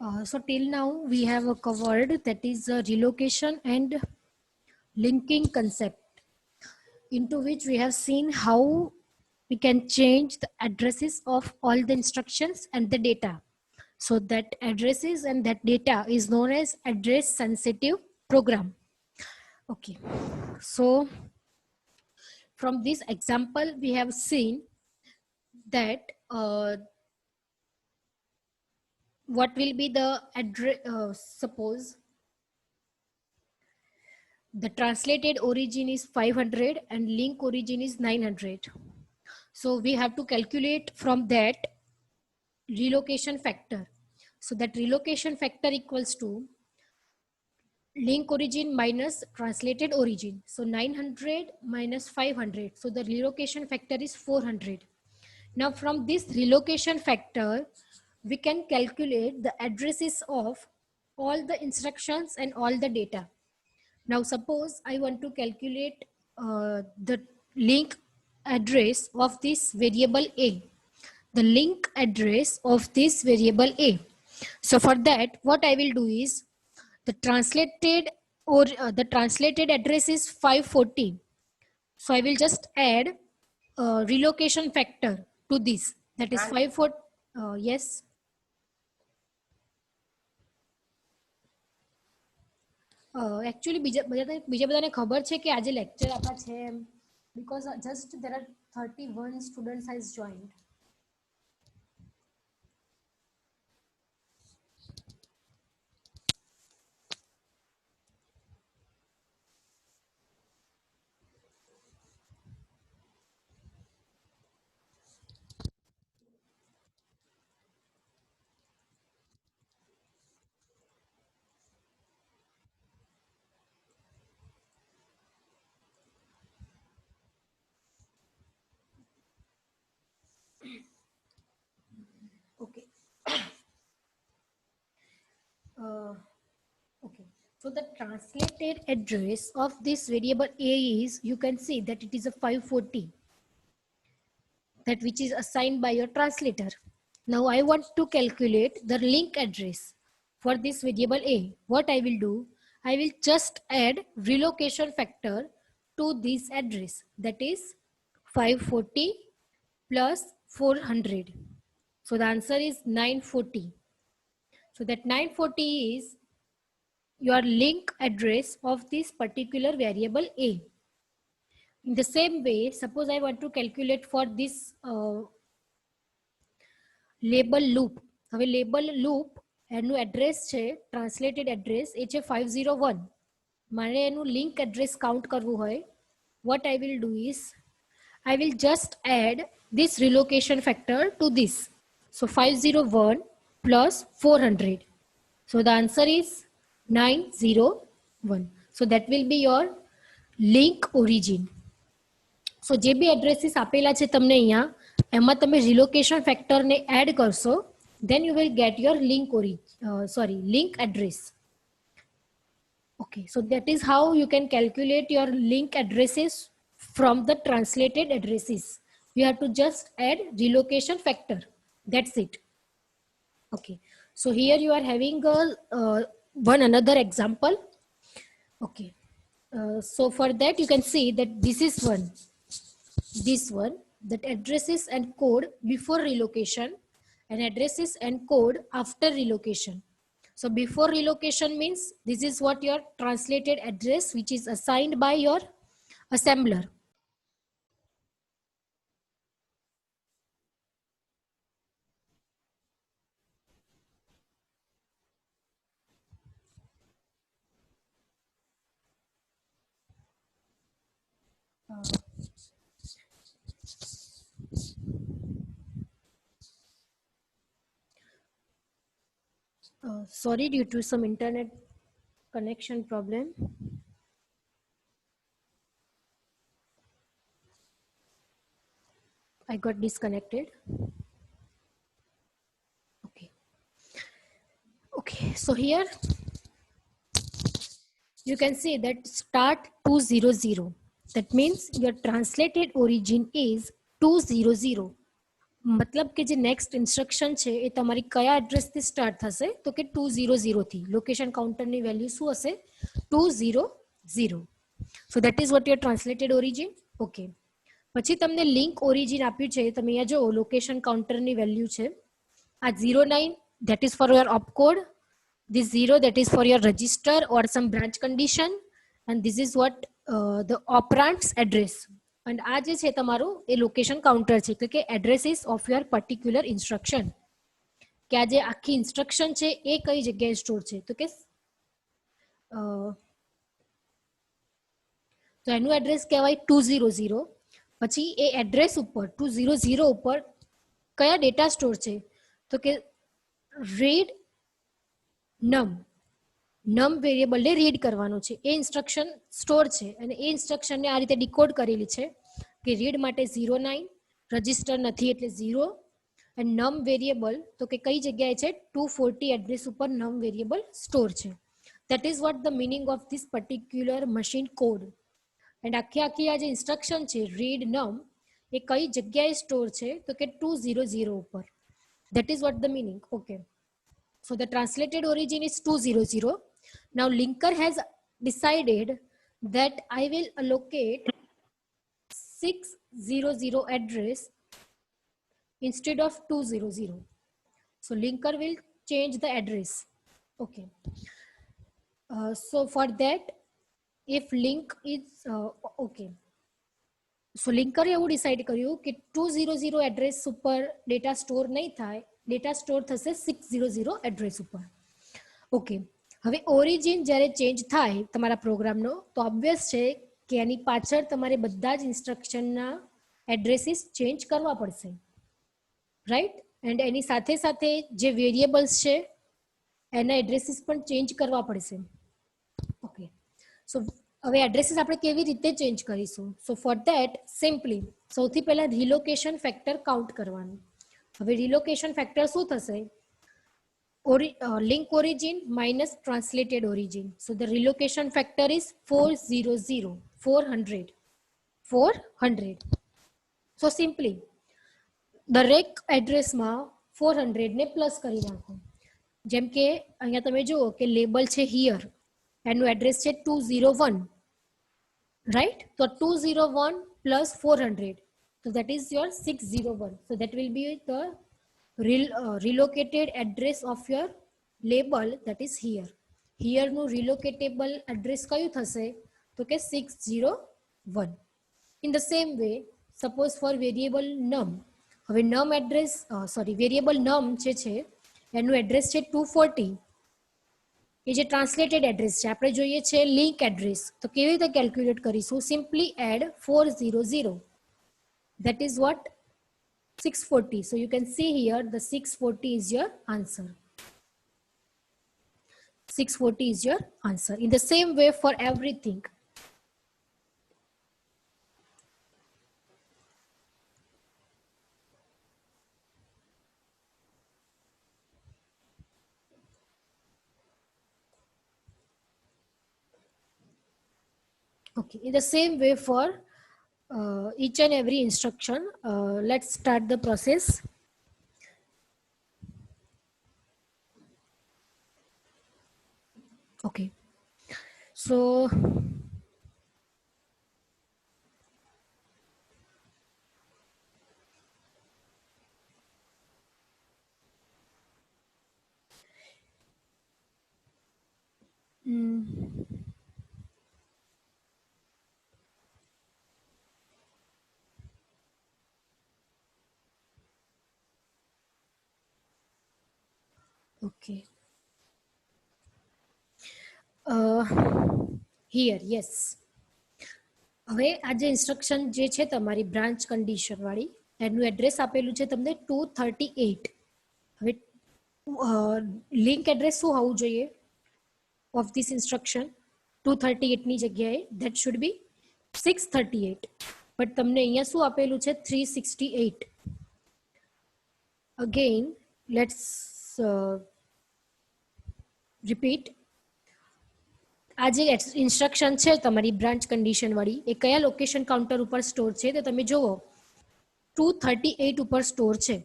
So till now we have covered that is relocation and linking concept, into which we have seen how we can change the addresses of all the instructions and the data. So that addresses and that data is known as address sensitive program. Okay, so from this example we have seen that what will be the address. Suppose the translated origin is 500 and link origin is 900. So we have to calculate from that relocation factor. So that relocation factor equals to link origin minus translated origin. So 900 minus 500. So the relocation factor is 400. Now from this relocation factor, we can calculate the addresses of all the instructions and all the data. Now suppose I want to calculate the link address of this variable A. The link address of this variable A. So for that, what I will do is the translated address is 540. So I will just add relocation factor to this. That is 540. Yes. Actually બીજા બધાને ખબર છે કે આજે lecture આપણા છે એમ, because just there are 31 students has joined. Okay. Okay. So the translated address of this variable A is, you can see that it is a 540, that which is assigned by your translator. Now I want to calculate the link address for this variable A. What I will do, I will just add relocation factor to this address, that is 540 plus 400. So the answer is 940. So that 940 is your link address of this particular variable A. In the same way, suppose I want to calculate for this label loop. હવે label loop એનું address છે, translated address એ છે 501. મારે એનું link address count કરવું હોય, what I will do is I will just add this relocation factor to this. So 501 plus 400. So the answer is 901. So that will be your link origin. So જે બી addresses આપેલા છે તમને અહીંયા, એમાં તમે relocation factor ને add કરશો, then you will get your link address. Okay, so that is how you can calculate your link addresses from the translated addresses. You have to just add relocation factor. That's it. Okay, so here you are having another example. Okay, so for that you can see that this is this one, that addresses and code before relocation and addresses and code after relocation. So before relocation means this is what your translated address which is assigned by your assembler. Sorry, due to some internet connection problem. I got disconnected. Okay, so here you can see that start 200. That means your translated origin is 200. मतलब કે જે next instruction છે એ તમારી કયા એડ્રેસથી start થશે તો કે 200 થી લોકેશન કાઉન્ટરની વેલ્યુ શું હશે 200. So that is what your translated origin. Okay, પછી તમને લિંક ઓરિજિન આપ્યું છે, તમે અહીંયા જો લોકેશન કાઉન્ટરની વેલ્યુ છે આ 09 that is for your opcode, this 0 that is for your register or some branch condition, and this is what the operand's address. and આ જે છે તમારું એ લોકેશન કાઉન્ટર છે એટલે કે addresses of your particular instruction, કે આ જે આખી ઇન્સ્ટ્રક્શન છે એ કઈ જગ્યાએ સ્ટોર છે તો કે તો એનું એડ્રેસ કહેવાય 200. પછી એ એડ્રેસ ઉપર 200 ઉપર કયા ડેટા સ્ટોર છે તો કે રીડ નમ વેરિયેબલને રીડ કરવાનો છે એ ઇન્સ્ટ્રક્શન સ્ટોર છે અને એ ઇન્સ્ટ્રક્શનને આ રીતે ડિકોડ કરેલી છે કે રીડ માટે 09, રજિસ્ટર નથી એટલે 0, અને નમ વેરિયેબલ તો કે કઈ જગ્યાએ છે 240 એડ્રેસ ઉપર નમ વેરિયેબલ સ્ટોર છે. That is what the meaning of this particular machine code. And આખી આ જે ઇન્સ્ટ્રક્શન છે રીડ નમ એ કઈ જગ્યાએ સ્ટોર છે તો કે 200 ઉપર. That is what the meaning. Okay, so the translated origin is 200. Now linker has decided that I will allocate 600 address instead of 200. So linker will change the address. Okay, so for that if link is okay, so linker એવું decide કર્યું કે 200 address ઉપર data store નહીં થાય, data store થશે 600 address ઉપર. Okay, હવે origin જ્યારે ચેન્જ થાય તમારા પ્રોગ્રામનો તો ઓબ્વિયસ છે કે એની પાછળ તમારે બધા જ ઇન્સ્ટ્રક્શનના એડ્રેસીસ ચેન્જ કરવા પડશે, રાઈટ? એન્ડ એની સાથે સાથે જે વેરિયેબલ્સ છે એના એડ્રેસીસ પણ ચેન્જ કરવા પડશે. ઓકે, સો હવે એડ્રેસીસ આપણે કેવી રીતે ચેન્જ કરીશું? સો ફોર ધેટ સિમ્પલી સૌથી પહેલા રિલોકેશન ફેક્ટર કાઉન્ટ કરવાનું. હવે રિલોકેશન ફેક્ટર શું થશે? link origin minus translated origin. So the relocation factor is 400. So simply દરેક એડ્રેસમાં 400 ને પ્લસ કરી નાખો. જેમ કે અહીંયા તમે જુઓ કે લેબલ છે હિયર, એનું એડ્રેસ છે 201, રાઈટ? તો 201 plus 400, so that is your 601. So that will be the relocated address of your label, that is here. Here નું relocatable address કયું થશે તો કે 601. In the same way, suppose for variable num, હવે num address variable num જે છે એનું address છે 240. એ જે ટ્રાન્સલેટેડ એડ્રેસ છે આપણે જોઈએ છે લિંક એડ્રેસ, તો કેવી રીતે કેલ્ક્યુલેટ કરીશું? Simply add 400. That is what 640. So you can see here the 640 is your answer. 640 is your answer. In the same way for everything. Okay, in the same way for each and every instruction, let's start the process. Okay, so okay, here yes. હવે આ જે instruction જે છે તમારી branch condition વાળી એનું address આપેલું છે તમને 238. હવે લિંક એડ્રેસ શું હોવું જોઈએ ઓફ ધીસ ઇન્સ્ટ્રક્શન? 238 ની જગ્યાએ ધેટ શુડ બી 638, બટ તમને અહીંયા શું આપેલું છે 368. Again let's repeat. આ જે ઇન્સ્ટ્રક્શન છે તમારી બ્રાન્ચ કન્ડિશન વાળી એ કયા લોકેશન કાઉન્ટર ઉપર સ્ટોર છે તો તમે જુઓ 238 ઉપર સ્ટોર છે.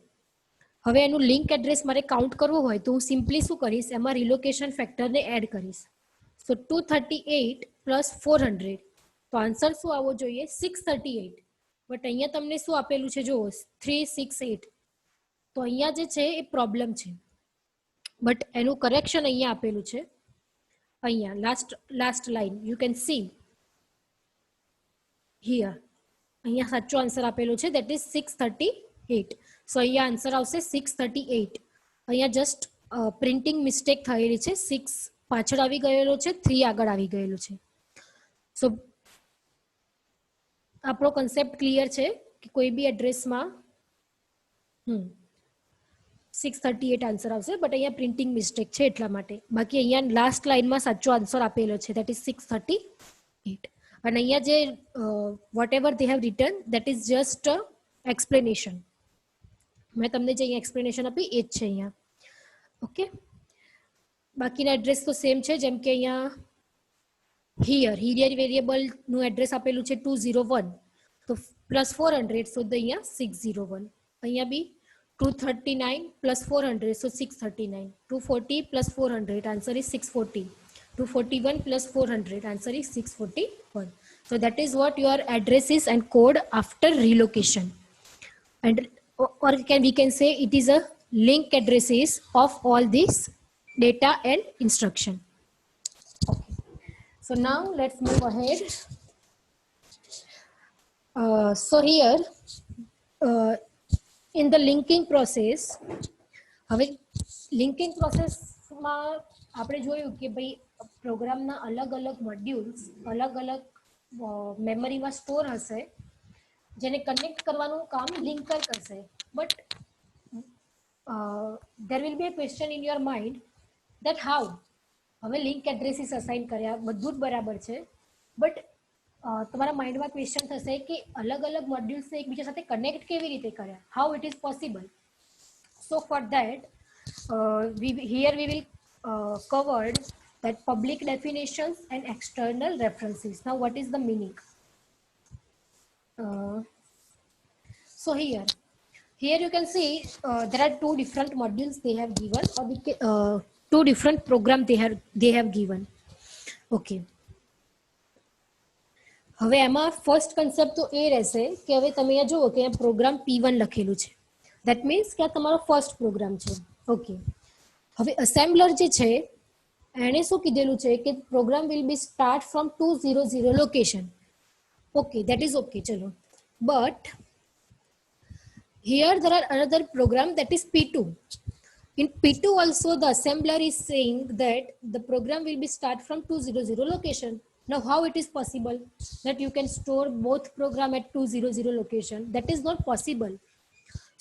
હવે એનું લિંક એડ્રેસ મારે કાઉન્ટ કરવું હોય તો હું સિમ્પલી શું કરીશ, એમાં રિલોકેશન ફેક્ટરને એડ કરીશ. સો 238 પ્લસ 400, તો આન્સર શું આવવો જોઈએ? 638. બટ અહીંયા તમને શું આપેલું છે? જો 368. તો અહીંયા જે છે એ પ્રોબ્લેમ છે. બટ એનું કરેક્શન અહીંયા આપેલું છે. અહીંયા last line you can see here. અહીંયા સાચો આન્સર આપેલો છે, દેટ ઇઝ 638. સો અહીંયા આન્સર આવશે 638. અહીંયા જસ્ટ પ્રિન્ટિંગ મિસ્ટેક થયેલી છે. 6 પાછળ આવી ગયેલો છે, 3 આગળ આવી ગયેલો છે. સો આપણો કન્સેપ્ટ ક્લિયર છે કે કોઈ બી એડ્રેસમાં 638 આન્સર આવશે, બટ અહીંયા પ્રિન્ટિંગ મિસ્ટેક છે એટલા માટે. બાકી અહીંયા લાસ્ટ લાઈનમાં સાચો આન્સર આપેલો છે, દેટ ઇઝ 638. અને અહીંયા જે whatever they have written that is just explanation. મેં તમને જે અહીંયા એક્સપ્લેનેશન આપી એ જ છે અહીંયા. ઓકે, બાકીના એડ્રેસ તો સેમ છે. જેમ કે અહીંયા હિયર વેરિયેબલનું એડ્રેસ આપેલું છે 201, તો પ્લસ 400, સો અહીંયા 601. અહીંયા બી 239 plus 400, so 639. 240 plus 400, answer is 640. 241 plus 400, answer is 641. So that is what your address is and code after relocation. And or we can say it is a link addresses of all this data and instruction. Okay. So now let's move ahead. So here in the linking process, હવે linking પ્રોસેસમાં આપણે જોયું કે ભાઈ પ્રોગ્રામના અલગ અલગ modules અલગ અલગ મેમરીમાં સ્ટોર હશે, જેને કનેક્ટ કરવાનું કામ લિંકર કરશે. But there will be a question in your mind that how. હવે લિંક એડ્રેસીસ અસાઇન કર્યા, બધું જ બરાબર છે, બટ તમારા માઇન્ડમાં ક્વેશ્ચન થશે કે અલગ અલગ મોડ્યુલ્સને એકબીજા સાથે કનેક્ટ કેવી રીતે કર્યા, how it is possible. So for that here we will covered that public definitions and external references. Now what is the meaning? So here you can see there are two different modules they have given, or two different programs they have given. Okay, હવે એમાં first concept તો એ રહેશે કે હવે તમે અહીંયા જુઓ કે પ્રોગ્રામ P1 લખેલું છે, દેટ મીન્સ કે આ તમારો ફર્સ્ટ પ્રોગ્રામ છે. ઓકે, હવે અસેમ્બલર જે છે એણે શું કીધેલું છે કે program will be start from 200 location. Okay, that is okay, ચલો. But here there are another program that is P2. In P2 also the assembler is saying that the program will be start from 200 location. Now how it is possible that you can store both program at 200 location? That is not possible.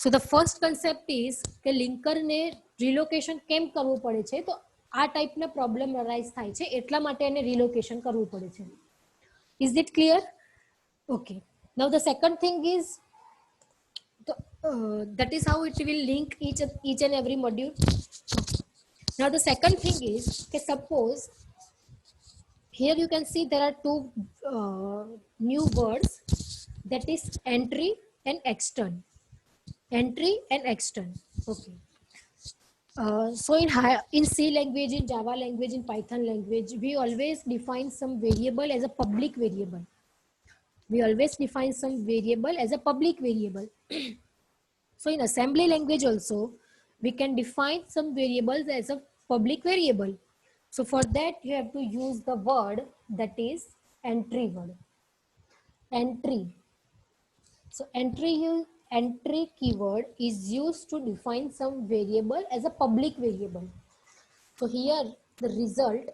So the first concept is કે linker ને relocation કેમ કરવું પડે છે, તો આ ટાઈપના problem arise થાય છે એટલા માટે એને રિલોકેશન કરવું પડે છે. Is it clear? Okay, now the second thing is that is how it will link each and every module. Now the second thing is that suppose here you can see there are two new words, that is entry and extern. Entry and extern. Okay. So in C language, in Java language, in Python language, we always define some variable as a public variable. We always define some variable as a public variable. So in assembly language also, we can define some variables as a public variable. So for that, you have to use the word that is entry word. Entry. So entry keyword is used to define some variable as a public variable. So here the result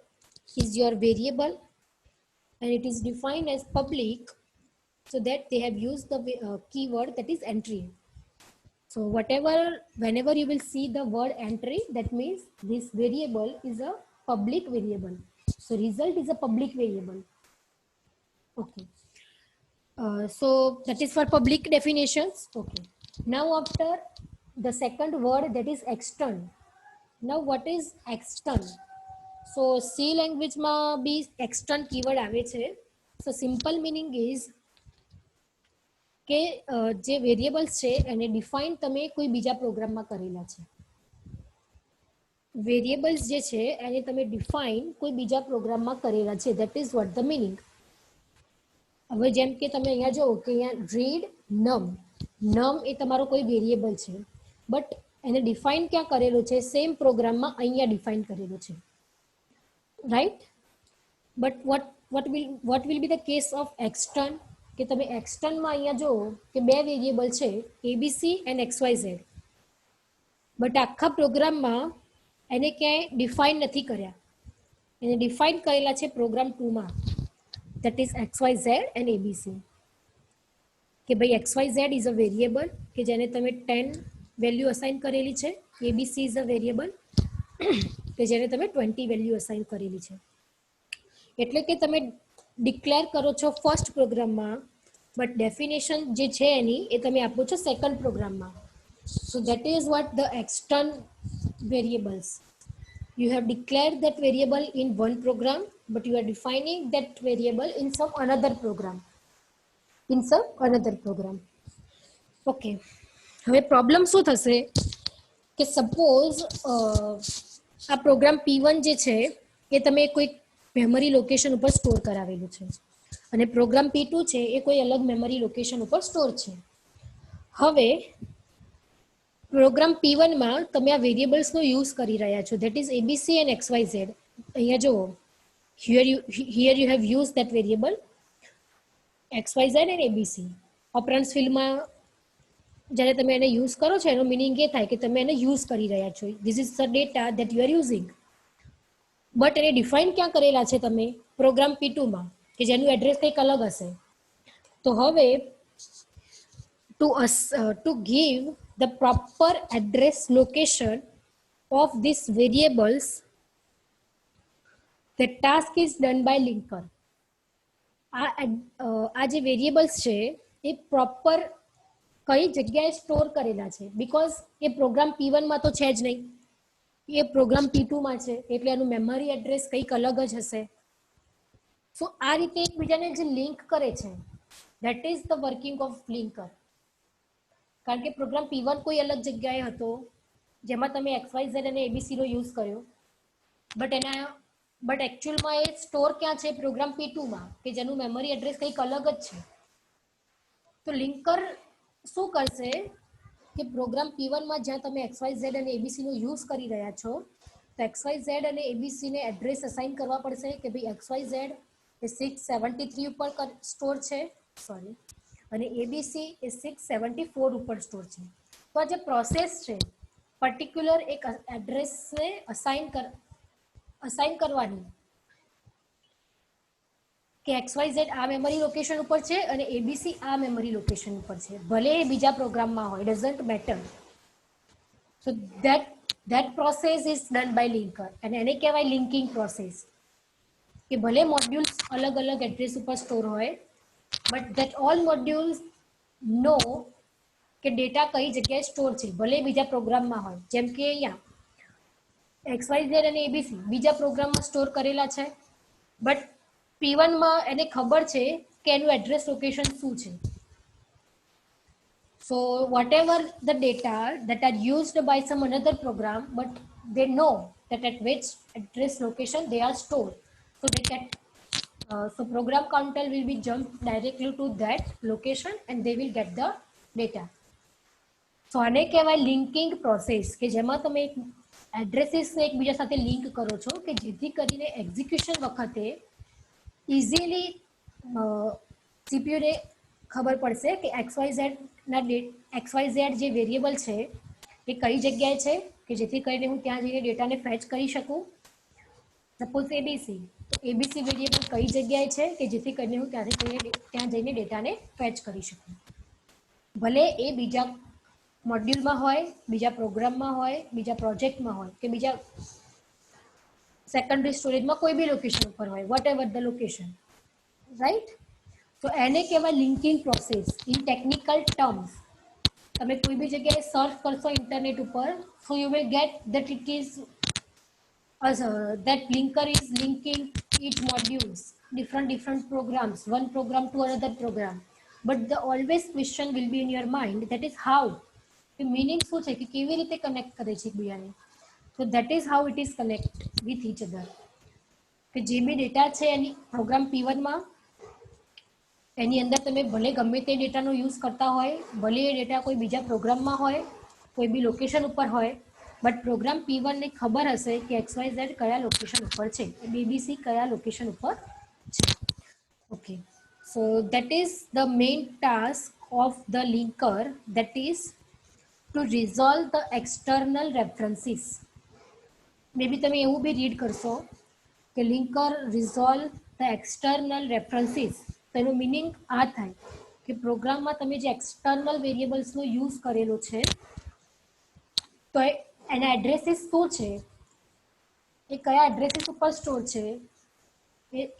is your variable and it is defined as public. So that they have used the keyword that is entry. So whenever you will see the word entry, that means this variable is a public variable. So result is a public variable. Okay. So that is for public definitions. Okay. Now after the second word, that is extern. Now what is extern? So C language ma bhi extern keyword આવે છે. So simple meaning is કે જે variables છે એને define તમે કોઈ બીજા પ્રોગ્રામમાં કરેલા છે. વેરિયેબલ્સ જે છે એને તમે ડિફાઇન કોઈ બીજા પ્રોગ્રામમાં કરેલા છે. That is what the meaning. હવે જેમ કે તમે અહીંયા જુઓ કે અહીંયા રીડ નમ એ તમારો કોઈ વેરિયેબલ છે, બટ એને ડિફાઇન ક્યાં કરેલો છે? સેમ પ્રોગ્રામમાં અહીંયા ડિફાઇન કરેલો છે, right? But what will be the case of extern? કે તમે એક્સટર્નમાં અહીંયા જુઓ કે બે વેરિયેબલ છે, એબીસી એન્ડ XYZ, બટ આખા પ્રોગ્રામમાં એને ક્યાંય ડિફાઇન નથી કર્યા. એને ડિફાઇન કરેલા છે programme 2માં, that is XYZ and ABC. કે ભાઈ XYZ is a variable કે જેને તમે 10 વેલ્યુ અસાઇન કરેલી છે, ABC is a variable કે જેને તમે 20 વેલ્યુ અસાઇન કરેલી છે. એટલે કે તમે ડિક્લેર કરો છો ફર્સ્ટ પ્રોગ્રામમાં, બટ ડેફિનેશન જે છે એની એ તમે આપો છો સેકન્ડ પ્રોગ્રામમાં. So that is what the external variables. You have declared that variable in one program, but you are defining that variable in some another program. Okay. હવે પ્રોબ્લેમ શું થશે કે સપોઝ આ પ્રોગ્રામ P1 જે છે એ તમે કોઈ મેમરી લોકેશન ઉપર સ્ટોર કરાવેલું છે અને પ્રોગ્રામ P2 છે એ કોઈ અલગ મેમરી લોકેશન ઉપર સ્ટોર છે. હવે પ્રોગ્રામ P1 માં તમે આ વેરિયેબલ્સનો યુઝ કરી રહ્યા છો, that is ABC and XYZ. અહીંયા જુઓ, here you have used that variable XYZ and ABC. ઓપરન્ડ્સ ફિલ્ડમાં જ્યારે તમે એને યુઝ કરો છો એનો મિનિંગ એ થાય કે તમે એને યુઝ કરી રહ્યા છો. This is the data that you are using. But એને ડિફાઇન ક્યાં કરેલા છે તમે? પ્રોગ્રામ P2 માં, કે જેનું એડ્રેસ કંઈક અલગ હશે. તો હવે to give the proper address location of these variables, the task is done by linker. આ જે વેરિયેબલ્સ છે એ પ્રોપર કઈ જગ્યાએ સ્ટોર કરેલા છે, બીકોઝ એ પ્રોગ્રામ P1 માં તો છે જ નહીં, એ પ્રોગ્રામ P2 માં છે, એટલે એનું મેમરી એડ્રેસ કંઈક અલગ જ હશે. સો આ રીતે એકબીજાને જે લિંક કરે છે, that is the working of linker. કારણ કે પ્રોગ્રામ P1 કોઈ અલગ જગ્યાએ હતો જેમાં તમે XYZ અને ABC નો યુઝ કર્યો, બટ એકચ્યુઅલમાં એ સ્ટોર ક્યાં છે? પ્રોગ્રામ P2 માં, કે જેનું મેમરી એડ્રેસ કંઈક અલગ જ છે. તો લિંકર શું કરશે કે પ્રોગ્રામ P1 માં જ્યાં તમે XYZ અને ABC નો યુઝ કરી રહ્યા છો, તો XYZ અને ABC ને એડ્રેસ અસાઇન કરવા પડશે કે ભાઈ XYZ એ 673 ઉપર સ્ટોર છે, સોરી, અને ABC એ 674 ઉપર સ્ટોર છે. તો આ જે પ્રોસેસ છે પર્ટિક્યુલર એક એડ્રેસને અસાઇન કરવાની કે XYZ આ મેમરી લોકેશન ઉપર છે અને ABC આ મેમરી લોકેશન ઉપર છે, ભલે એ બીજા પ્રોગ્રામમાં હોય, doesn't matter. So that process is done by linker અને એને કહેવાય લિંકિંગ પ્રોસેસ. કે ભલે મોડ્યુલ્સ અલગ અલગ એડ્રેસ ઉપર સ્ટોર હોય, બટ ધેટ ઓલ મોડ્યુલ્સ નો કે ડેટા કઈ જગ્યાએ સ્ટોર છે, ભલે બીજા પ્રોગ્રામમાં હોય. જેમ કે અહીંયા XYZ અને ABC બીજા પ્રોગ્રામમાં સ્ટોર કરેલા છે, બટ P1 માં એને ખબર છે કે એનું એડ્રેસ લોકેશન શું છે. So whatever the data that are used by some another program, but they know that at which address location they are stored. So they can, so program counter will be jumped directly to that location and they will get the data. So આને કહેવાય linking process, કે જેમાં તમે એડ્રેસીસને એકબીજા સાથે link કરો છો કે જેથી કરીને એક્ઝિક્યુશન વખતે ઇઝીલી સીપીયુને ખબર પડશે કે XYZ જે વેરિયેબલ છે એ કઈ જગ્યાએ છે, કે જેથી કરીને હું ત્યાં જઈને ડેટાને ફેચ કરી શકું. સપોઝ ABC, તો ABC વેરિયેબલ કઈ જગ્યાએ છે કે જેથી કરીને હું ત્યાં જઈને ડેટાને ફેચ કરી શકું, ભલે એ બીજા મોડ્યુલમાં હોય, બીજા પ્રોગ્રામમાં હોય, બીજા પ્રોજેક્ટમાં હોય, કે બીજા સેકન્ડરી સ્ટોરેજમાં કોઈ બી લોકેશન ઉપર હોય, whatever the location, right? તો એને કહેવાય linking process in technical terms. તમે કોઈ બી જગ્યાએ સર્ચ કરશો ઇન્ટરનેટ ઉપર, so you will get that it is that linker is linking each modules, different programs, one program to another program. But the always question will be in your mind that is how, કે meaning શું છે, કે કેવી રીતે connect કરે છે એકબીજાને. તો that is how it is connect with each other. કે જે બી ડેટા છે એની પ્રોગ્રામ P1માં, એની અંદર તમે ભલે ગમે તે ડેટાનો યુઝ કરતા હોય, ભલે એ ડેટા કોઈ બીજા પ્રોગ્રામમાં હોય, કોઈ બી લોકેશન ઉપર હોય, બટ પ્રોગ્રામ P1 ને ખબર હશે કે XYZ કયા લોકેશન ઉપર છે, BBC કયા લોકેશન ઉપર છે. Okay, so that is the main task of the linker, that is to resolve the external references. Maybe તમે એવું બી રીડ કરશો કે linker resolve the external references. તેનો મિનિંગ આ થાય કે પ્રોગ્રામમાં તમે જે એક્સટર્નલ વેરિયેબલ્સનો યુઝ કરેલો છે, તો એના એડ્રેસીસ શું છે, એ કયા એડ્રેસીસ ઉપર સ્ટોર છે,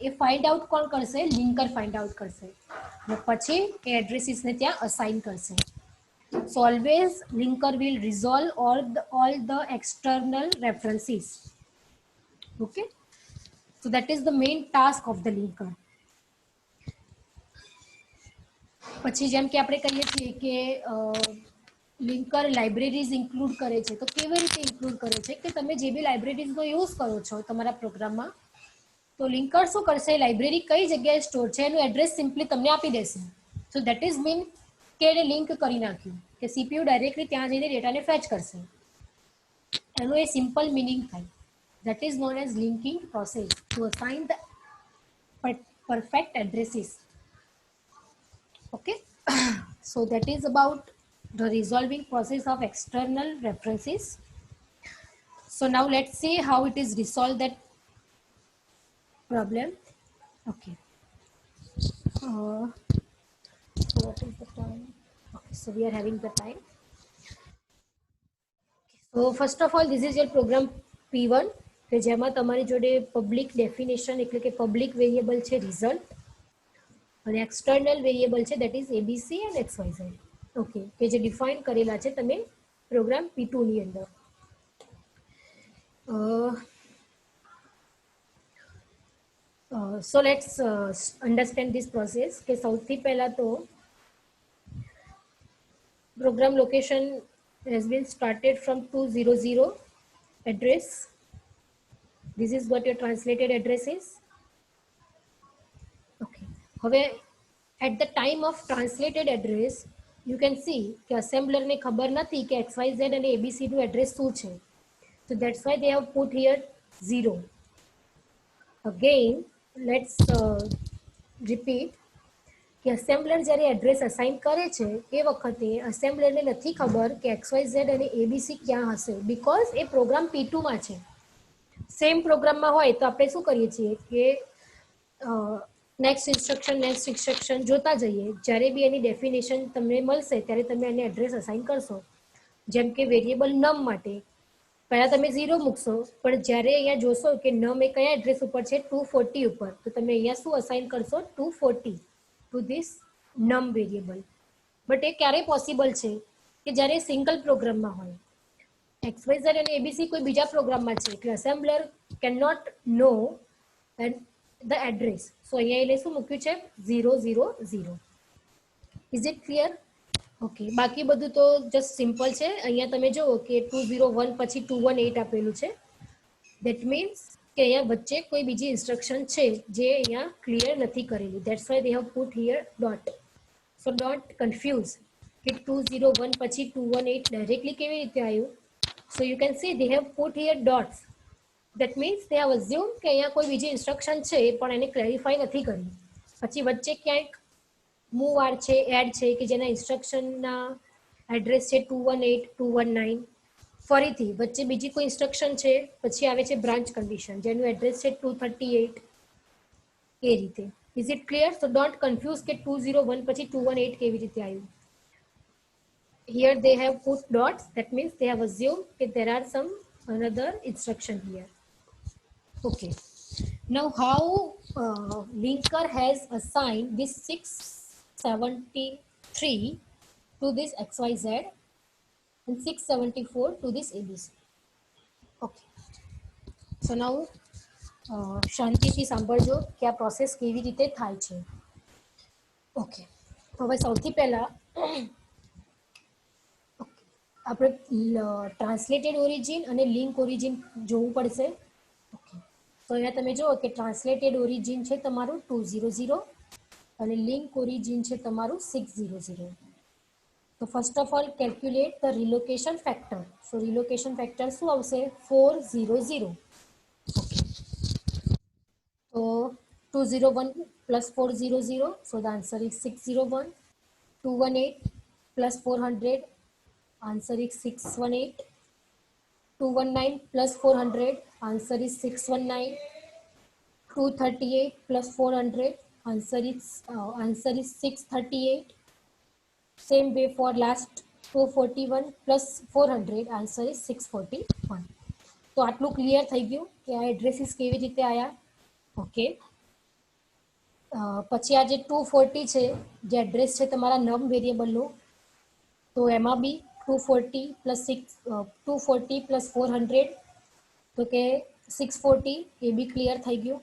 એ ફાઇન્ડ આઉટ કોણ કરશે? લિંકર ફાઇન્ડ આઉટ કરશે, અને પછી એ એડ્રેસીસને ત્યાં અસાઇન કરશે. So always linker will resolve all the external references. Okay, so that is the main task of the linker. પછી જેમ કે આપણે કહીએ છીએ કે લિંકર લાઇબ્રેરીઝ ઇન્ક્લુડ કરે છે, તો કેવી રીતે ઇન્ક્લુડ કરે છે કે તમે જે બી લાઇબ્રેરીઝનો યુઝ કરો છો તમારા પ્રોગ્રામમાં, તો લિંકર શું કરશે? લાઇબ્રેરી કઈ જગ્યાએ સ્ટોર છે એનું એડ્રેસ સિમ્પલી તમને આપી દેશે. સો દેટ ઇઝ મીન કે એને લિંક કરી નાખ્યું, કે CPU ડાયરેક્ટલી ત્યાં જઈને ડેટાને ફેચ કરશે. એનું એ સિમ્પલ મિનિંગ થાય. That is known as linking process to assign the perfect addresses. Okay, so that is about the resolving process of external references. So now let's see how it is resolved that problem. Okay, so what is the time? Okay, so we are having the time. So first of all, this is your program P1, કે જેમાં તમારી જોડે public definition એટલે કે public variable છે result, અને external variable છે that is ABC and XYZ. Okay, કે જે ડિફાઇન કરેલા છે તમે પ્રોગ્રામ P2 ની અંદર. So let's understand this process. કે સૌથી પહેલા તો program location has been started from 200 address. This is what your translated address is. Okay, હવે at the time of translated address you can see કે assembler ને ખબર નથી કે XYZ અને ABC નું એડ્રેસ શું છે, so that's why they have put here 0. Again let's repeat કે assembler જ્યારે એડ્રેસ અસાઇન કરે છે એ વખતે assemblerને નથી ખબર કે XYZ અને ABC ક્યાં હશે, because એ પ્રોગ્રામ P2 માં છે. સેમ પ્રોગ્રામમાં હોય તો આપણે શું કરીએ છીએ કે નેક્સ્ટ ઇન્સ્ટ્રક્શન જોતા જઈએ, જ્યારે બી એની ડેફિનેશન તમને મળશે ત્યારે તમે એને એડ્રેસ અસાઇન કરશો. જેમ કે વેરિયેબલ નમ માટે પહેલાં તમે 0 મૂકશો, પણ જ્યારે અહીંયા જોશો કે નમ એ કયા એડ્રેસ ઉપર છે? 240 ઉપર, તો તમે અહીંયા શું અસાઇન કરશો? 240 to this num variable. But એ ક્યારે પોસિબલ છે? કે જ્યારે સિંગલ પ્રોગ્રામમાં હોય. XYZ અને ABC કોઈ બીજા પ્રોગ્રામમાં છે, એટલે assembler cannot know the address. So અહીંયા એને શું મૂક્યું છે? 000. Is it clear? ઓકે, બાકી બધું તો જસ્ટ સિમ્પલ છે. અહીંયા તમે જુઓ કે 201 પછી 218 આપેલું છે. દેટ મીન્સ કે અહીંયા વચ્ચે કોઈ બીજી ઇન્સ્ટ્રક્શન છે જે અહીંયા ક્લિયર નથી કરેલી. That's why they have put here dot. So don't confuse કે 201 પછી 218 ડાયરેક્ટલી કેવી રીતે આવ્યું. So you can see they have put here dots. That means they have assumed કે અહીંયા કોઈ બીજી ઇન્સ્ટ્રક્શન છે પણ એને ક્લેરિફાઈ નથી કરી. પછી વચ્ચે ક્યાંક મૂવ આર છે, એડ છે, કે જેના ઇન્સ્ટ્રક્શનના એડ્રેસ છે 218, 219. ફરીથી વચ્ચે બીજી કોઈ ઇન્સ્ટ્રક્શન છે, પછી આવે છે બ્રાન્ચ કન્ડિશન જેનું એડ્રેસ છે 238. એ રીતે. Is it clear? So don't confuse કે 201 પછી 218 કેવી રીતે આવ્યું. Here they have put dots, that means they have assumed that there are some another instruction here. Okay, now how linker has assigned this 673 to this XYZ and 674 to this ABC. Okay, so now શાંતિથી સાંભળજો કે આ process કેવી રીતે થાય છે. Okay, હવે સૌથી પહેલા આપણે ટ્રાન્સલેટેડ ઓરિજિન અને લિંક ઓરિજિન જોવું પડશે. ઓકે, તો અહીંયા તમે જુઓ કે ટ્રાન્સલેટેડ ઓરિજિન છે તમારું 200 અને લિંક ઓરિજિન છે તમારું 600. તો first of all calculate the relocation factor. So relocation factor શું આવશે? 400. ઓકે, તો 201 plus 400, so the answer is 601. 218 plus 400, answer is 618. 219 plus 400, answer is 619. 238 plus 400, answer is 638. Same way for last 241 plus 400, answer is 641. તો આટલું clear થઈ ગયું કે આ addresses કેવી રીતે આયા. ઓકે, પછી આ જે 240 છે જે એડ્રેસ છે તમારા નમ વેરિયેબલનું, તો એમાં બી 240 પ્લસ 240 પ્લસ 400, તો કે 640, એ બી ક્લિયર થઈ ગયું.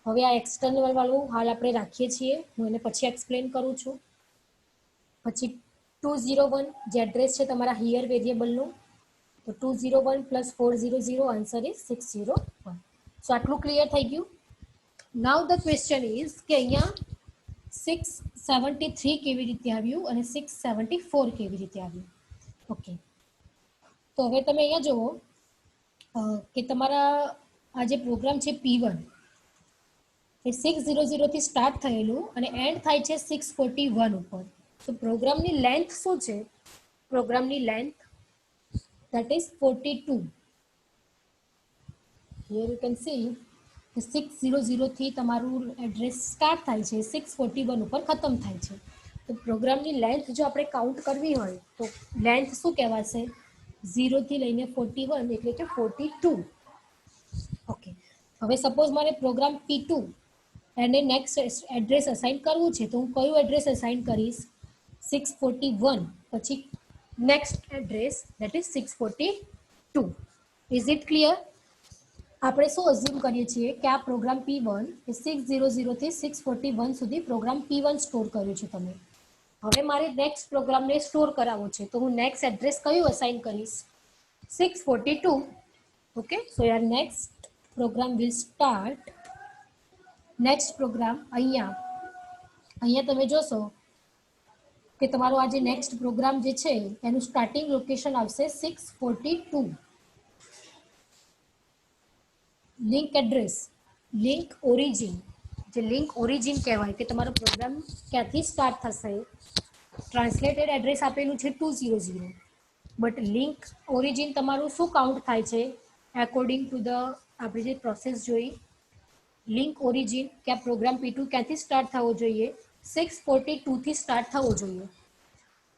હવે આ એક્સટર્નલ વાળું હાલ આપણે રાખીએ છીએ, હું એને પછી એક્સપ્લેન કરું છું. પછી 201 જે એડ્રેસ છે તમારા હિયર વેરિયેબલનું, તો 201 પ્લસ 400, આન્સર ઇઝ 601. સો આટલું ક્લિયર થઈ ગયું. નાઉ ધ ક્વેશ્ચન ઇઝ કે અહીંયા 673 કેવી રીતે આવ્યું અને 674 કેવી રીતે આવ્યું. ઓકે, તો હવે તમે અહીંયા જુઓ કે તમારા આ જે પ્રોગ્રામ છે P1 એ 600 થી સ્ટાર્ટ થયેલું અને એન્ડ થાય છે 641 ઉપર. તો પ્રોગ્રામની લેન્થ શું છે? પ્રોગ્રામની length that is 42. Here you can see 600 થી તમારું એડ્રેસ સ્ટાર્ટ થાય છે, 641 ઉપર ખતમ થાય છે. તો પ્રોગ્રામની લેન્થ જો આપણે કાઉન્ટ કરવી હોય તો લેન્થ શું કહેવાશે? 0 થી લઈને 41 એટલે કે 42. ઓકે, હવે સપોઝ મારે પ્રોગ્રામ P2 એને નેક્સ્ટ એડ્રેસ અસાઇન કરવું છે, તો હું કયું એડ્રેસ અસાઇન કરીશ? 641 પછી next address that is 642. Is it clear? આપણે શું અઝ્યુમ કરીએ છીએ કે આ પ્રોગ્રામ P1 એ 600 થી 641 સુધી પ્રોગ્રામ P1 સ્ટોર કર્યું છે તમે. હવે મારે નેક્સ્ટ પ્રોગ્રામને સ્ટોર કરાવવો છે, તો હું નેક્સ્ટ એડ્રેસ કયું અસાઇન કરીશ? 642. ઓકે, સો યાર next program will start. Next program અહીંયા તમે જોશો કે તમારો આ જે નેક્સ્ટ પ્રોગ્રામ જે છે એનું સ્ટાર્ટિંગ લોકેશન આવશે 642. લિંક એડ્રેસ, લિંક ઓરિજિન, જે લિંક ઓરિજિન કહેવાય કે તમારો પ્રોગ્રામ ક્યાંથી સ્ટાર્ટ થશે. ટ્રાન્સલેટેડ એડ્રેસ આપેલું છે 200, બટ લિંક ઓરિજિન તમારું શું કાઉન્ટ થાય છે એકોર્ડિંગ ટુ ધ આપણે જે પ્રોસેસ જોઈ. લિંક ઓરિજિન કે આ પ્રોગ્રામ P2 ક્યાંથી સ્ટાર્ટ થવો જોઈએ? 642 થી સ્ટાર્ટ થવો જોઈએ.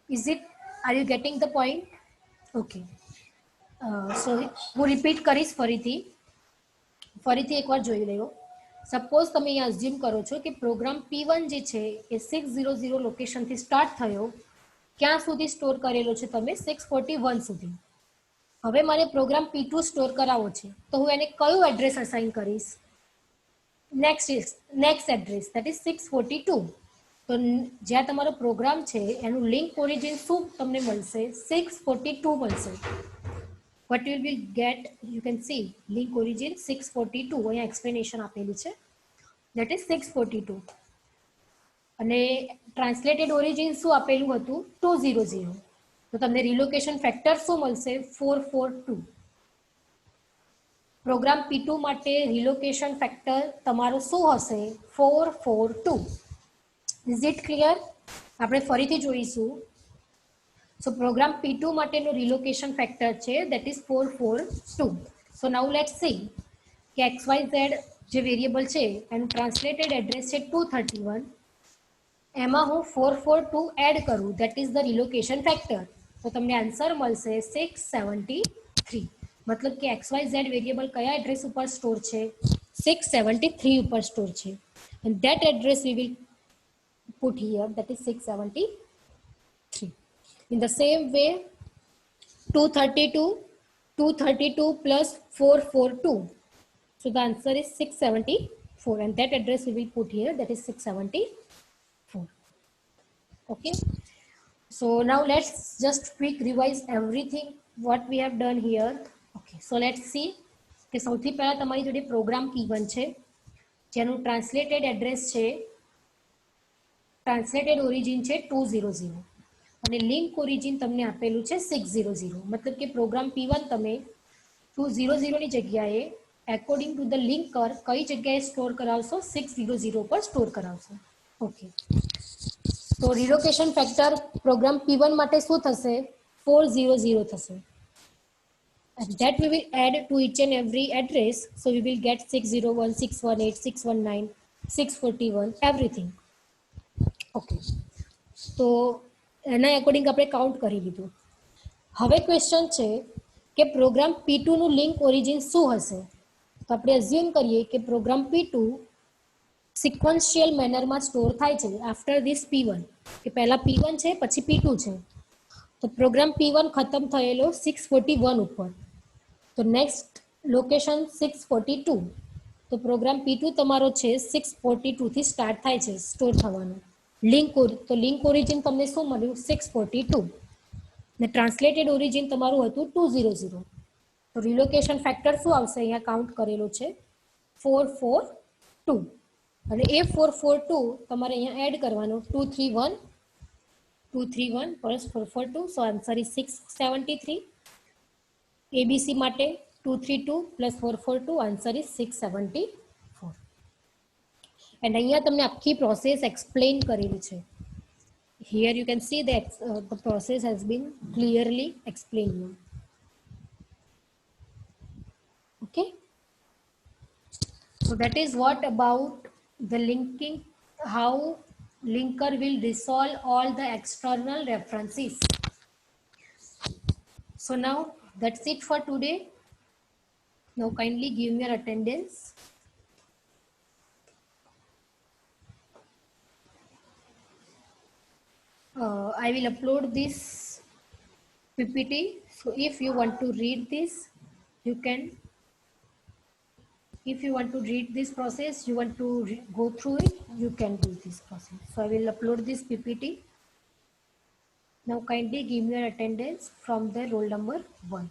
Is it, are you getting the point? Okay, so હું રિપીટ કરીશ ફરીથી એકવાર જોઈ લેવો. સપોઝ તમે અહીંયા અઝ્યુમ કરો છો કે પ્રોગ્રામ P1 જે છે એ 600 લોકેશનથી સ્ટાર્ટ થયો, ક્યાં સુધી સ્ટોર કરેલો છે તમે? 641 સુધી. હવે મારે પ્રોગ્રામ P2 સ્ટોર કરાવવો છે, તો હું એને કયું એડ્રેસ અસાઇન કરીશ? Next address that is 642. તો જ્યાં તમારો પ્રોગ્રામ છે એનું લિંક ઓરિજિન શું તમને મળશે? 642 મળશે. what you will get, you can see link origin 642. અહીંયા એક્સપ્લેનેશન આપેલી છે, that is 642. અને ટ્રાન્સલેટેડ ઓરિજિન શું આપેલું હતું? 200. તો તમને રિલોકેશન ફેક્ટર શું મળશે? 442. પ્રોગ્રામ P2 માટે રિલોકેશન ફેક્ટર તમારો શું હશે? 442. Is it clear? આપણે ફરીથી જોઈશું. સો પ્રોગ્રામ P2 માટેનો રિલોકેશન ફેક્ટર છે that is 442. So now let's see કે XYZ જે વેરિયેબલ છે એનું ટ્રાન્સલેટેડ એડ્રેસ છે 231, એમાં હું 442 એડ કરું, that is the relocation factor. તો તમને આન્સર મળશે 673. મતલબ કે XYZ વેરિયેબલ કયા એડ્રેસ ઉપર સ્ટોર છે? 673 ઉપર સ્ટોર છે. and that address we will put here, that is 673. in the same way 232 plus 442, so the answer is 674, and that address we will put here, that is 674. Okay, so now let's just quick revise everything what we have done here. Okay, so let's see કે સૌથી પહેલા તમારી જોડે programme P1 છે જેનું translated address છે, translated origin છે 200 અને લિંક ઓરિજિન તમને આપેલું છે 600. મતલબ કે પ્રોગ્રામ P1 તમે 200 ની જગ્યાએ એકોર્ડિંગ ટુ ધ લિંકર કઈ જગ્યાએ સ્ટોર કરાવશો, 600 પર સ્ટોર કરાવશો. ઓકે, તો રિલોકેશન ફેક્ટર પ્રોગ્રામ P1 માટે શું થશે, 400 થશે. And that we will add to each and every address, so we will get 601, 618, 619, 641, everything. Okay, તો એના એકોર્ડિંગ આપણે કાઉન્ટ કરી લીધું. હવે ક્વેશ્ચન છે કે પ્રોગ્રામ P2 નું લિંક ઓરિજિન શું હશે. તો આપણે અઝ્યુમ કરીએ કે પ્રોગ્રામ P2 સિક્વન્શિયલ મેનરમાં સ્ટોર થાય છે આફ્ટર ધીસ P1, કે પહેલા P1 છે પછી P2 છે. તો પ્રોગ્રામ P1 ખતમ થયેલો 641 ઉપર, તો નેક્સ્ટ લોકેશન 642. તો પ્રોગ્રામ P2 તમારો છે 642 થી સ્ટાર્ટ થાય છે સ્ટોર થવાનું. તો લિંક ઓરિજિન તમને શું મળ્યું, 642 ને ટ્રાન્સલેટેડ ઓરિજિન તમારું હતું 200. તો રિલોકેશન ફેક્ટર શું આવશે, અહીંયા કાઉન્ટ કરેલો છે 442 અને એ 442 તમારે અહીંયા એડ કરવાનો, 231 plus 442, so answer is 673. ABC માટે 232 પ્લસ 442, આન્સર ઇઝ 674. એન્ડ અહીંયા તમને આખી પ્રોસેસ એક્સપ્લેન કરેલી છે. Here you can see that the process has been clearly explained. Okay, so that is what about the linking, how linker will resolve all the external references. So now that's it for today. Now kindly give me your attendance. I will upload this PPT, so if you want to read this, you can. If you want to read this process, you want to go through it, you can do this process. So I will upload this PPT. Now kindly give me your attendance from the roll number 1.